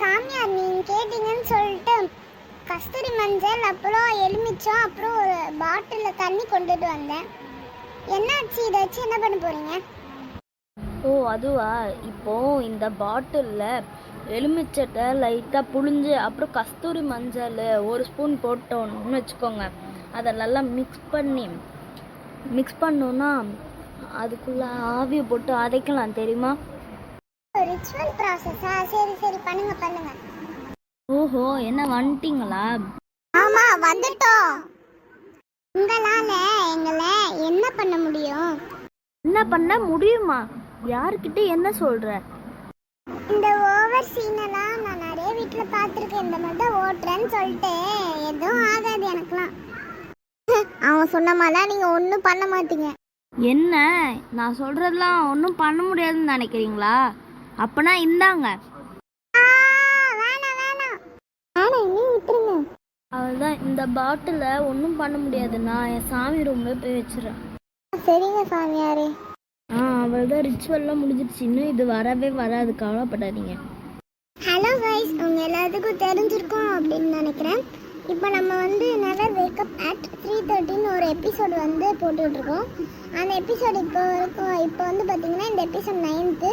சாமியார் நீங்க கேட்டீங்கன்னு சொல்லிட்டு கஸ்தூரி மஞ்சள் அப்புறம் எலுமிச்சம் அப்புறம் ஒரு பாட்டிலில் தண்ணி கொண்டுட்டு வந்தேன். என்னாச்சு? இதை வச்சு என்ன பண்ண போறீங்க? ஓ அதுவா, இப்போ இந்த பாட்டிலில் எலுமிச்சத்தை லைட்டாக புழிஞ்சு அப்புறம் கஸ்தூரி மஞ்சள் ஒரு ஸ்பூன் போட்டோன்னு வச்சுக்கோங்க. அதை நல்லா மிக்ஸ் பண்ணோன்னா அதுக்குள்ளே ஆவியை போட்டு அரைக்கலாம், தெரியுமா? ரிச்சுவல் ப்ராசஸா? சரி சரி, பண்ணுங்க பண்ணுங்க. ஓஹோ, என்ன வந்துட்டீங்களா? ஆமா வந்துட்டோம். உங்களால எங்களை என்ன பண்ண முடியும்? என்ன பண்ண முடியுமா? யாருக்கிட்ட என்ன சொல்ற? இந்த ஓவர் சீனெல்லாம் நான் நிறைய வீட்டில் பார்த்துருக்கேன். இந்த மாதிரி தான் ஓட்டுறேன்னு சொல்லிட்டு எதுவும் ஆகாது எனக்குலாம். அவன் சொன்ன மாதிரிலாம் நீங்கள் ஒன்றும் பண்ண மாட்டீங்க. என்ன, நான் சொல்றதெல்லாம் ஒன்றும் பண்ண முடியாதுன்னு நினைக்கிறீங்களா? அப்பனா இந்தாங்க. அவள்தான், இந்த பாட்டிலை ஒன்றும் பண்ண முடியாது. நான் என் சாமி ரூம்ல போய் வச்சிடறேன். சரிங்க சாமியாரே. அவள்தான், ரிச்சுவல்லாம் முடிஞ்சிருச்சு. இன்னும் இது வரவே வராது, கவலைப்படாதீங்க. ஹலோ கைஸ், உங்க எல்லாத்துக்கும் தெரிஞ்சிருக்கும் அப்படின்னு நினைக்கிறேன். இப்போ நம்ம வந்து நெவர் வேக்கப் அட் 3:30 ஒரு எபிசோடு வந்து போட்டுட்ருக்கோம். அந்த எபிசோடு இப்போ வந்து பார்த்திங்கன்னா இந்த எபிசோட் 9th.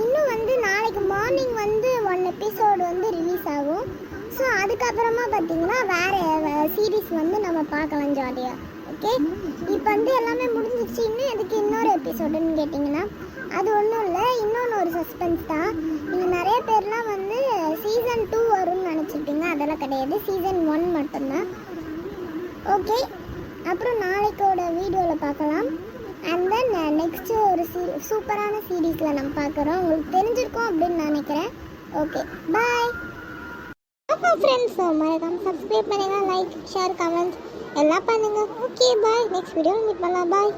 இன்னும் வந்து நாளைக்கு மார்னிங் வந்து 1 எபிசோடு வந்து ரிலீஸ் ஆகும். ஸோ அதுக்கப்புறமா பார்த்திங்கன்னா வேறு சீரீஸ் வந்து நம்ம பார்க்கலாம் ஜாலியாக. ஓகே, இப்போ வந்து எல்லாமே முடிஞ்சிச்சு. இன்னும் எதுக்கு இன்னொரு எபிசோடுன்னு கேட்டிங்கன்னா அது ஒன்றும் இல்லை, இன்னொன்று ஒரு சஸ்பென்ஸ் தான். நீங்கள் நிறைய பேர்லாம் வந்து சீசன் 2 வரும்னு நினச்சிருப்பீங்க. அதெல்லாம் கிடையாது, சீசன் 1 மட்டும்தான். ஓகே, அப்புறம் நாளைக்கோட வீடியோவில் பார்க்கலாம். அண்ட் தென் நெக்ஸ்ட்டு ஒரு சூப்பரான சீரீஸில் நம்ம பார்க்குறோம். உங்களுக்கு தெரிஞ்சிருக்கும் அப்படின்னு நினைக்கிறேன். ஓகே, பாய். ஃப்ரெண்ட்ஸ், மறக்காம சப்ஸ்கிரைப் பண்ணுங்கள், லைக் ஷேர் கமெண்ட் எல்லாம் பண்ணுங்கள். ஓகே பாய், நெக்ஸ்ட் வீடியோவில் மீட் பண்ணலாம். பாய்.